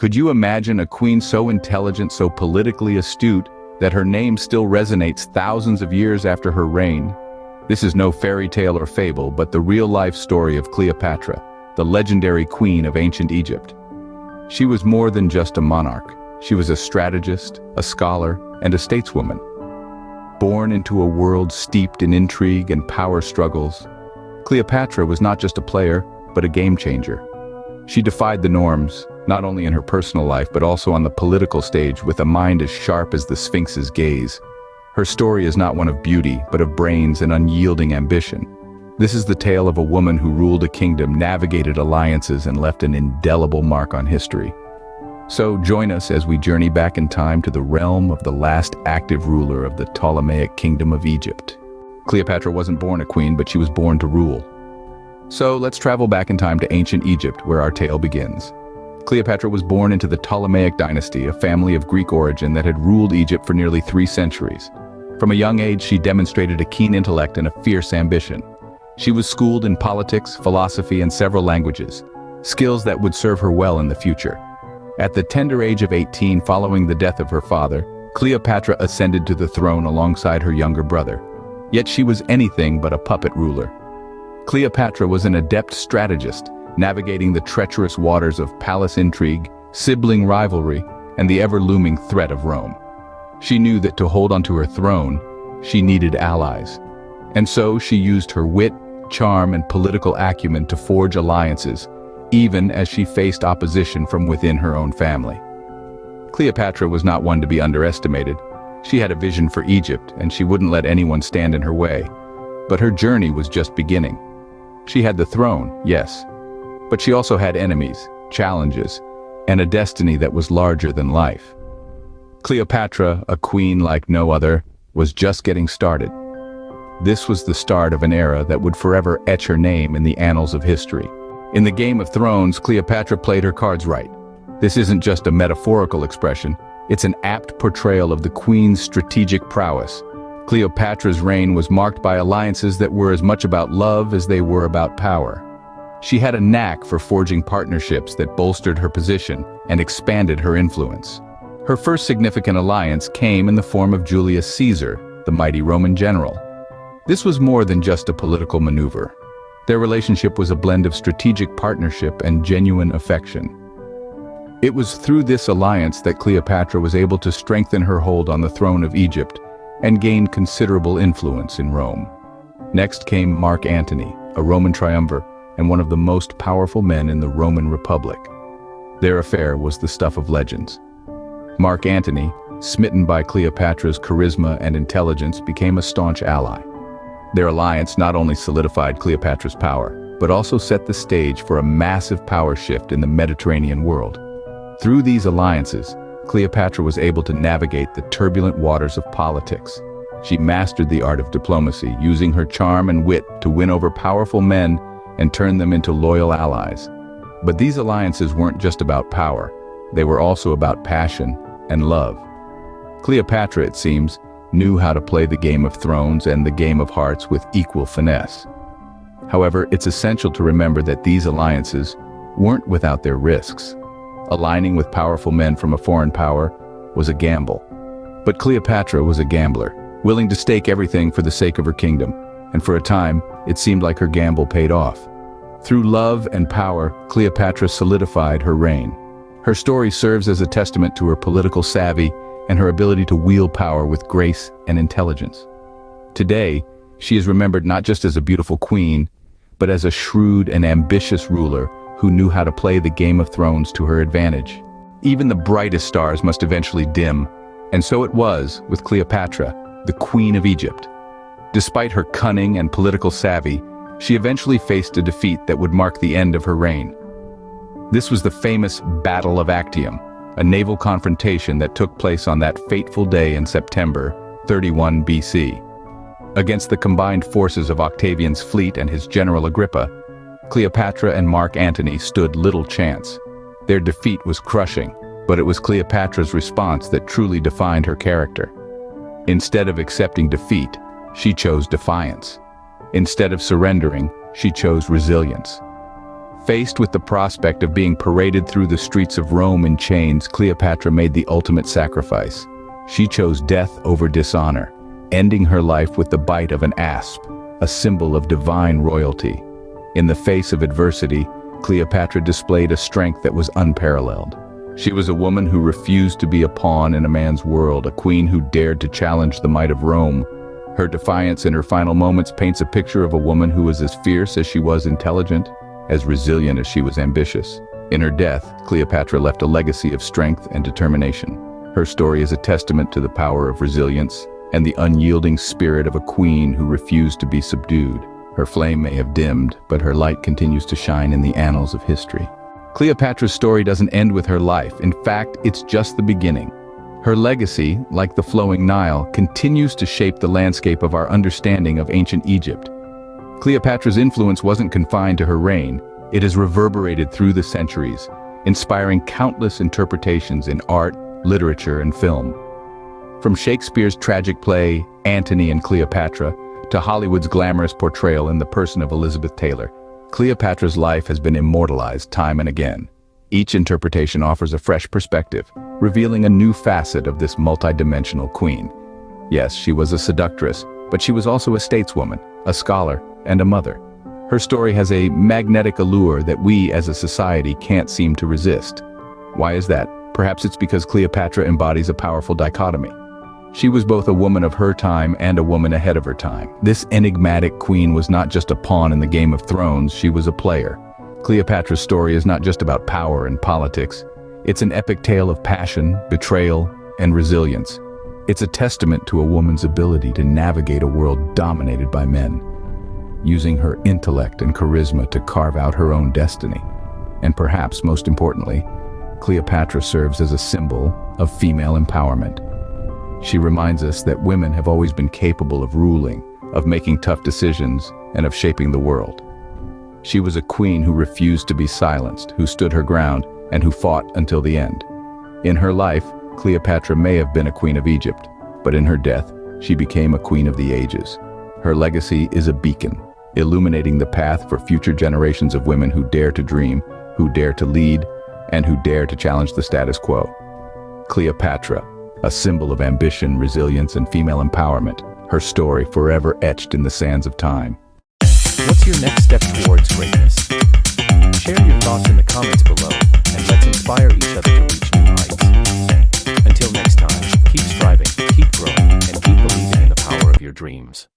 Could you imagine a queen so intelligent, so politically astute, that her name still resonates thousands of years after her reign? This is no fairy tale or fable, but the real-life story of Cleopatra, the legendary queen of ancient Egypt. She was more than just a monarch. She was a strategist, a scholar, and a stateswoman. Born into a world steeped in intrigue and power struggles, Cleopatra was not just a player, but a game-changer. She defied the norms, not only in her personal life, but also on the political stage, with a mind as sharp as the Sphinx's gaze. Her story is not one of beauty, but of brains and unyielding ambition. This is the tale of a woman who ruled a kingdom, navigated alliances, and left an indelible mark on history. So join us as we journey back in time to the realm of the last active ruler of the Ptolemaic kingdom of Egypt. Cleopatra wasn't born a queen, but she was born to rule. So let's travel back in time to ancient Egypt, where our tale begins. Cleopatra was born into the Ptolemaic dynasty, a family of Greek origin that had ruled Egypt for nearly 3 centuries. From a young age, she demonstrated a keen intellect and a fierce ambition. She was schooled in politics, philosophy, and several languages, skills that would serve her well in the future. At the tender age of 18, following the death of her father, Cleopatra ascended to the throne alongside her younger brother. Yet she was anything but a puppet ruler. Cleopatra was an adept strategist, navigating the treacherous waters of palace intrigue, sibling rivalry, and the ever-looming threat of Rome. She knew that to hold onto her throne, she needed allies. And so she used her wit, charm, and political acumen to forge alliances, even as she faced opposition from within her own family. Cleopatra was not one to be underestimated. She had a vision for Egypt, and she wouldn't let anyone stand in her way. But her journey was just beginning. She had the throne, yes, but she also had enemies, challenges, and a destiny that was larger than life. Cleopatra, a queen like no other, was just getting started. This was the start of an era that would forever etch her name in the annals of history. In the Game of Thrones, Cleopatra played her cards right. This isn't just a metaphorical expression, it's an apt portrayal of the queen's strategic prowess. Cleopatra's reign was marked by alliances that were as much about love as they were about power. She had a knack for forging partnerships that bolstered her position and expanded her influence. Her first significant alliance came in the form of Julius Caesar, the mighty Roman general. This was more than just a political maneuver. Their relationship was a blend of strategic partnership and genuine affection. It was through this alliance that Cleopatra was able to strengthen her hold on the throne of Egypt and gain considerable influence in Rome. Next came Mark Antony, a Roman triumvir and one of the most powerful men in the Roman Republic. Their affair was the stuff of legends. Mark Antony, smitten by Cleopatra's charisma and intelligence, became a staunch ally. Their alliance not only solidified Cleopatra's power, but also set the stage for a massive power shift in the Mediterranean world. Through these alliances, Cleopatra was able to navigate the turbulent waters of politics. She mastered the art of diplomacy, using her charm and wit to win over powerful men and turn them into loyal allies. But these alliances weren't just about power, they were also about passion and love. Cleopatra, it seems, knew how to play the Game of Thrones and the Game of Hearts with equal finesse. However, it's essential to remember that these alliances weren't without their risks. Aligning with powerful men from a foreign power was a gamble. But Cleopatra was a gambler, willing to stake everything for the sake of her kingdom, and for a time, it seemed like her gamble paid off. Through love and power, Cleopatra solidified her reign. Her story serves as a testament to her political savvy and her ability to wield power with grace and intelligence. Today, she is remembered not just as a beautiful queen, but as a shrewd and ambitious ruler who knew how to play the Game of Thrones to her advantage. Even the brightest stars must eventually dim, and so it was with Cleopatra, the Queen of Egypt. Despite her cunning and political savvy, she eventually faced a defeat that would mark the end of her reign. This was the famous Battle of Actium, a naval confrontation that took place on that fateful day in September 31 BC. Against the combined forces of Octavian's fleet and his general Agrippa, Cleopatra and Mark Antony stood little chance. Their defeat was crushing, but it was Cleopatra's response that truly defined her character. Instead of accepting defeat, she chose defiance. Instead of surrendering, she chose resilience. Faced with the prospect of being paraded through the streets of Rome in chains, Cleopatra made the ultimate sacrifice. She chose death over dishonor, ending her life with the bite of an asp, a symbol of divine royalty. In the face of adversity, Cleopatra displayed a strength that was unparalleled. She was a woman who refused to be a pawn in a man's world, a queen who dared to challenge the might of Rome. Her defiance in her final moments paints a picture of a woman who was as fierce as she was intelligent, as resilient as she was ambitious. In her death, Cleopatra left a legacy of strength and determination. Her story is a testament to the power of resilience and the unyielding spirit of a queen who refused to be subdued. Her flame may have dimmed, but her light continues to shine in the annals of history. Cleopatra's story doesn't end with her life. In fact, it's just the beginning. Her legacy, like the flowing Nile, continues to shape the landscape of our understanding of ancient Egypt. Cleopatra's influence wasn't confined to her reign. It has reverberated through the centuries, inspiring countless interpretations in art, literature, and film. From Shakespeare's tragic play, Antony and Cleopatra, to Hollywood's glamorous portrayal in the person of Elizabeth Taylor, Cleopatra's life has been immortalized time and again. Each interpretation offers a fresh perspective, revealing a new facet of this multidimensional queen. Yes, she was a seductress, but she was also a stateswoman, a scholar, and a mother. Her story has a magnetic allure that we as a society can't seem to resist. Why is that? Perhaps it's because Cleopatra embodies a powerful dichotomy. She was both a woman of her time and a woman ahead of her time. This enigmatic queen was not just a pawn in the Game of Thrones, she was a player. Cleopatra's story is not just about power and politics. It's an epic tale of passion, betrayal, and resilience. It's a testament to a woman's ability to navigate a world dominated by men, using her intellect and charisma to carve out her own destiny. And perhaps most importantly, Cleopatra serves as a symbol of female empowerment. She reminds us that women have always been capable of ruling, of making tough decisions, and of shaping the world. She was a queen who refused to be silenced, who stood her ground, and who fought until the end. In her life, Cleopatra may have been a queen of Egypt, but in her death, she became a queen of the ages. Her legacy is a beacon, illuminating the path for future generations of women who dare to dream, who dare to lead, and who dare to challenge the status quo. Cleopatra, a symbol of ambition, resilience, and female empowerment, her story forever etched in the sands of time. What's your next step towards greatness? Share your thoughts in the comments below, and let's inspire each other to reach new heights. Until next time, keep striving, keep growing, and keep believing in the power of your dreams.